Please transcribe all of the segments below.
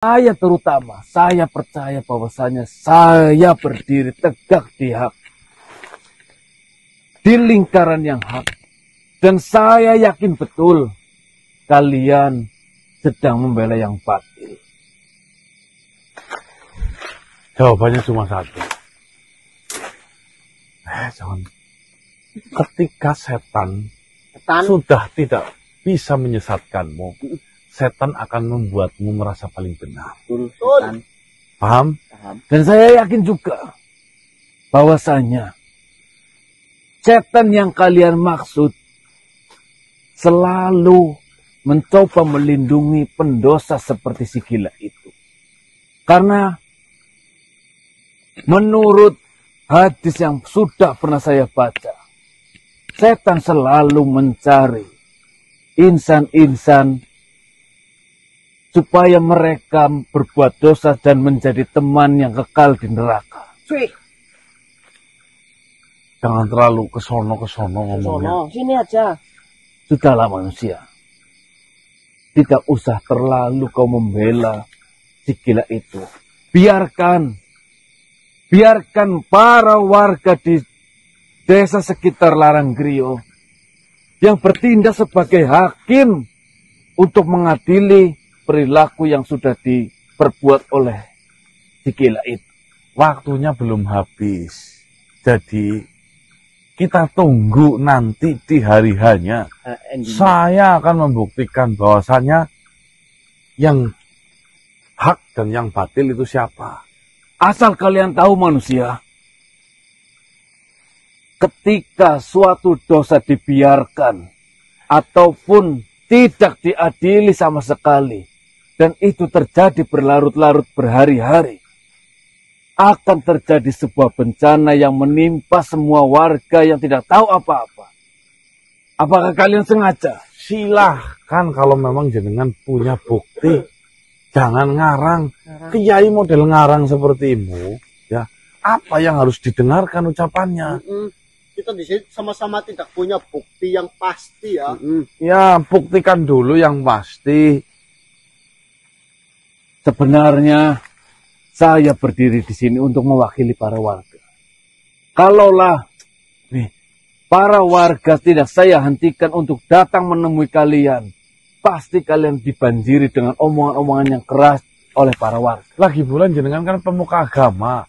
Saya terutama, saya percaya bahwasanya saya berdiri tegak di hak. Di lingkaran yang hak. Dan saya yakin betul kalian sedang membela yang batil. Jawabannya cuma satu. Jangan. Ketika setan sudah tidak bisa menyesatkanmu, setan akan membuatmu merasa paling benar. Betul. Paham? Dan saya yakin juga bahwasanya setan yang kalian maksud selalu mencoba melindungi pendosa seperti si gila itu. Karena menurut hadis yang sudah pernah saya baca, setan selalu mencari insan-insan supaya mereka berbuat dosa dan menjadi teman yang kekal di neraka. Jangan terlalu kesono ngomongnya. Sini aja. Sudahlah manusia. Tidak usah terlalu kau membela si gila itu. Biarkan para warga di desa sekitar Laranggrio yang bertindak sebagai hakim untuk mengadili perilaku yang sudah diperbuat oleh si gila itu. Waktunya belum habis. Jadi kita tunggu nanti di hari hanya. Saya akan membuktikan bahwasannya yang hak dan yang batil itu siapa. Asal kalian tahu manusia, ketika suatu dosa dibiarkan ataupun tidak diadili sama sekali, dan itu terjadi berlarut-larut berhari-hari, akan terjadi sebuah bencana yang menimpa semua warga yang tidak tahu apa-apa. Apakah kalian sengaja? Silahkan kalau memang jenengan punya bukti. Jangan ngarang. Kiai model ngarang sepertimu, ya. Apa yang harus didengarkan ucapannya? Kita di sini sama-sama tidak punya bukti yang pasti ya. Ya, buktikan dulu yang pasti. Sebenarnya saya berdiri di sini untuk mewakili para warga. Kalaulah para warga tidak saya hentikan untuk datang menemui kalian, pasti kalian dibanjiri dengan omongan-omongan yang keras oleh para warga. Lagi bulan jenengan kan pemuka agama.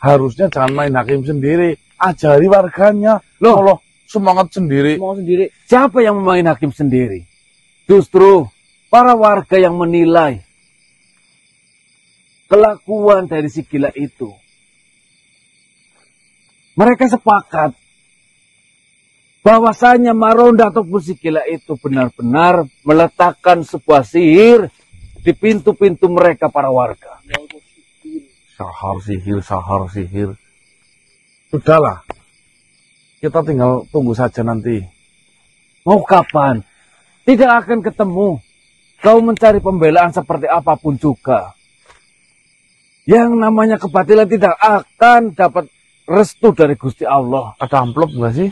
Harusnya jangan main hakim sendiri. Ajari warganya. Loh, semangat sendiri. Siapa yang main hakim sendiri? Justru para warga yang menilai kelakuan dari si gila itu. Mereka sepakat bahwasanya Maronda ataupun si gila itu benar-benar meletakkan sebuah sihir di pintu-pintu mereka para warga. Sahar sihir. Sudahlah. Kita tinggal tunggu saja nanti. Mau kapan? Tidak akan ketemu. Kau mencari pembelaan seperti apapun juga. Yang namanya kebatilan tidak akan dapat restu dari Gusti Allah. Ada amplop nggak sih?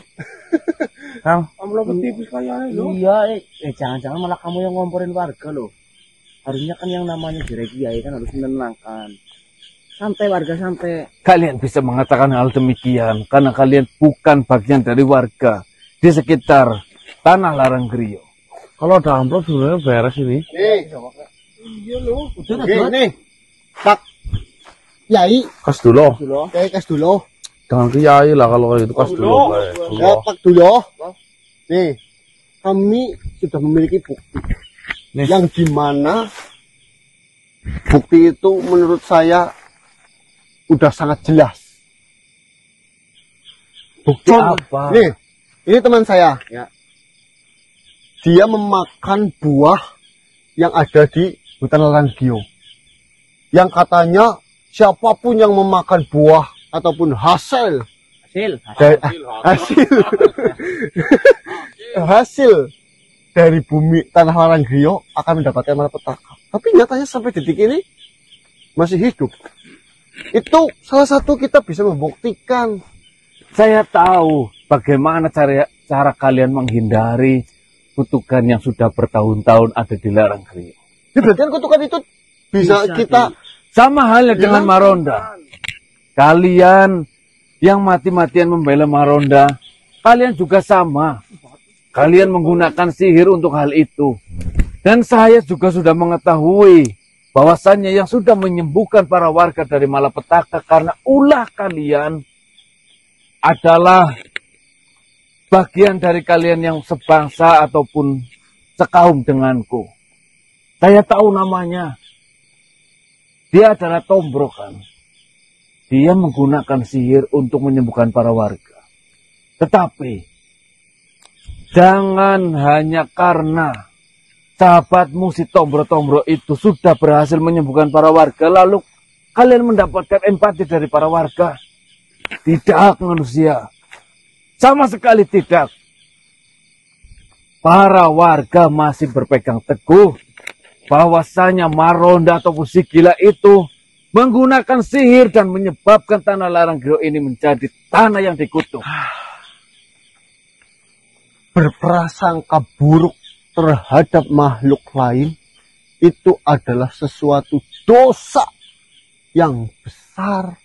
Amplop tipis kayaknya loh. Iya, jangan-jangan malah kamu yang ngomporin warga loh. Harusnya kan yang namanya kiai kan harus menenangkan. Santai warga, santai. Kalian bisa mengatakan hal demikian karena kalian bukan bagian dari warga di sekitar tanah Laranggrio. Kalau ada amplop sebenarnya beres ini. Iya loh. Udah nih. Pak Yai. Kas dulu. Yai kas dulu. Jangan kiai lah kalau itu kas dulu. Ya Pak dulu. Nih, kami sudah memiliki bukti. Yang dimana bukti itu menurut saya udah sangat jelas. Bukti apa? Nih, ini teman saya. Ya. Dia memakan buah yang ada di hutan Laranggrio. Yang katanya siapapun yang memakan buah ataupun hasil dari bumi tanah Laranggrio akan mendapatkan malapetaka. Tapi nyatanya sampai detik ini masih hidup. Itu salah satu kita bisa membuktikan. Saya tahu bagaimana cara kalian menghindari kutukan yang sudah bertahun-tahun ada di Laranggrio. Ya, berarti kan kutukan itu bisa kita Sama halnya dengan Maronda. Kalian yang mati-matian membela Maronda, kalian juga sama. Kalian menggunakan sihir untuk hal itu. Dan saya juga sudah mengetahui bahwasannya yang sudah menyembuhkan para warga dari malapetaka karena ulah kalian adalah bagian dari kalian yang sebangsa ataupun sekaum denganku. Saya tahu namanya. Dia adalah Tombrokan. Dia menggunakan sihir untuk menyembuhkan para warga. Tetapi, jangan hanya karena sahabatmu si Tombro-Tombro itu sudah berhasil menyembuhkan para warga, lalu kalian mendapatkan empati dari para warga. Tidak, manusia. Sama sekali tidak. Para warga masih berpegang teguh bahwasanya Maronda ataupun si gila itu menggunakan sihir dan menyebabkan tanah Laranggiro ini menjadi tanah yang dikutuk. berprasangka buruk terhadap makhluk lain itu adalah sesuatu dosa yang besar.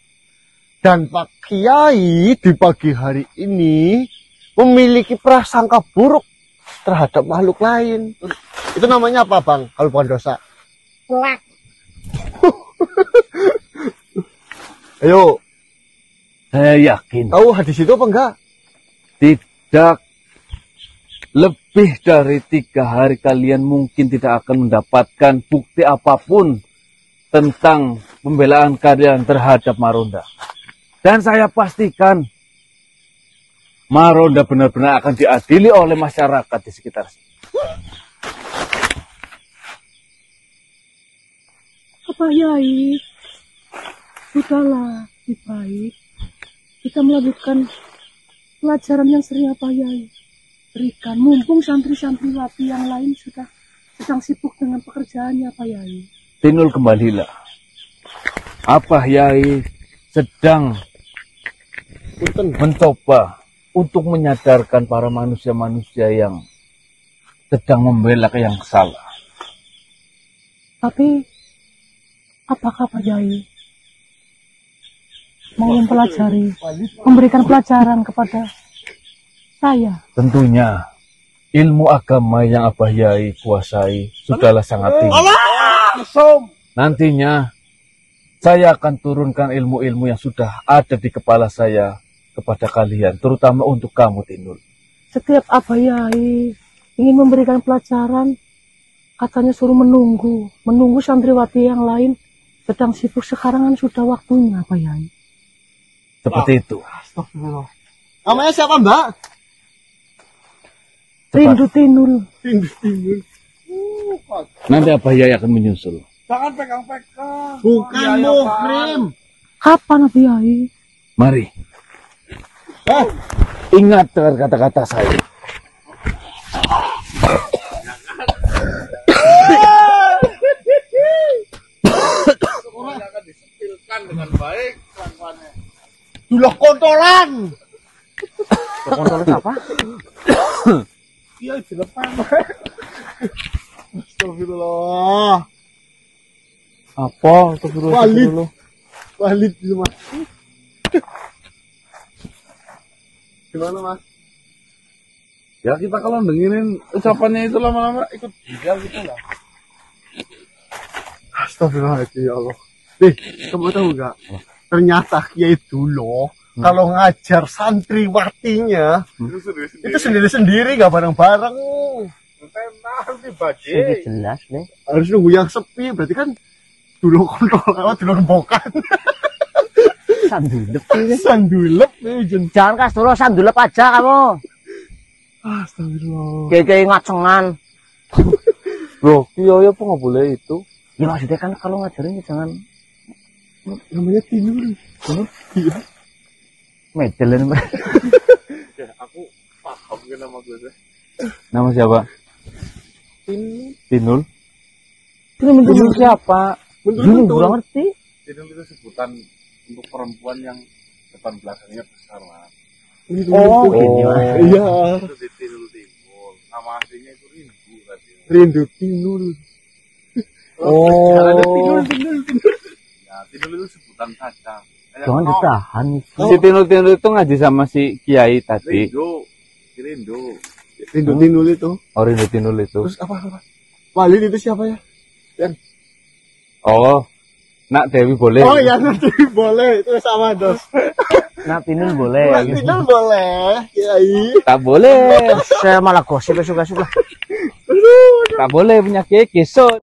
Dan Pak Kiai di pagi hari ini memiliki prasangka buruk terhadap makhluk lain. Itu namanya apa, Bang? Kalau bukan dosa. Ayo. Saya yakin. Tahu hadis itu apa enggak? Tidak lebih dari 3 hari kalian mungkin tidak akan mendapatkan bukti apapun tentang pembelaan kalian terhadap Maronda. Dan saya pastikan Maronda benar-benar akan diadili oleh masyarakat di sekitar sini. Apa Yai? Sudahlah, lebih baik kita melanjutkan pelajaran yang sering apa Yai berikan. Mumpung santri-santriwati yang lain sudah sedang sibuk dengan pekerjaannya Pak Yai. Tinul, kembalilah. Apa Yai sedang mencoba untuk menyadarkan para manusia-manusia yang sedang membela yang salah. Tapi apakah Pak Yai mau mempelajari, memberikan pelajaran kepada saya? Tentunya ilmu agama yang Abah Yai kuasai sudahlah sangat tinggi. Nantinya saya akan turunkan ilmu-ilmu yang sudah ada di kepala saya kepada kalian, terutama untuk kamu, Tinul. Setiap Abah Yai ingin memberikan pelajaran, katanya suruh menunggu santriwati yang lain sedang sibuk. Sekarang kan sudah waktunya Pak Yai. Seperti itu. Astagfirullah. Namanya siapa, Mbak? Rindu Tinul. Tindu. Nanti Abah Yai akan menyusul. Jangan pegang-pegang. Bukan muhrim. Kapan Abah Yai? Mari. Ingat dengan kata-kata saya. Orang akan disempilkan dengan baik kelakuannya. Dulah kontolan. Kontrol apa? Iya, di depan. Astagfirullah. Apa? Astagfirullah. Walid itu, Mas. Gimana, Mas? Ya kita kalau dengerin ucapannya itu lama-lama ikut juga gitu lah. Astagfirullahaladzim, ya Allah. Kamu tahu nggak? Ternyata Kiai itu loh, kalau ngajar santriwatinya, itu sendiri-sendiri, nggak bareng-bareng. Jelas nih. Harus nunggu yang sepi, berarti kan dulu kontrol lewat dulu rembokan. Sandulep. Sandulep nih, Jen. Jangan kas dulu sandulep aja kamu. Astagfirullah. Kayak ngacengan. Bro, iya apa nggak boleh itu? Ya maksudnya kan kalau ngajarin ya jangan Namanya Tinul. Iya. medelin. Ya aku paham kan nama gue. Nama siapa? Tinul. Itu menurut siapa? Ini gue ngerti. Itu sebutan untuk perempuan yang depan belakangnya besar lah. Oh, Iya. Itu di Tinul. Nama aslinya itu Rindu tadi. Rindu Tinul. Oh. Ya, tinul itu sebutan saja. Jangan ditahan. Si Tinul-Tinul itu ngaji sama si Kiai tadi. Rindu. Tinul itu. Oh, Rindu Tinul itu. Terus apa? Walid itu siapa ya? Oh, Nak Dewi boleh. Oh ya, nanti boleh. Itu sama dos. Nah, Tinul boleh. Tinul boleh. Kiai. Tak boleh. Saya malah gosip suka-suka. Tak boleh punya Kiai gesot.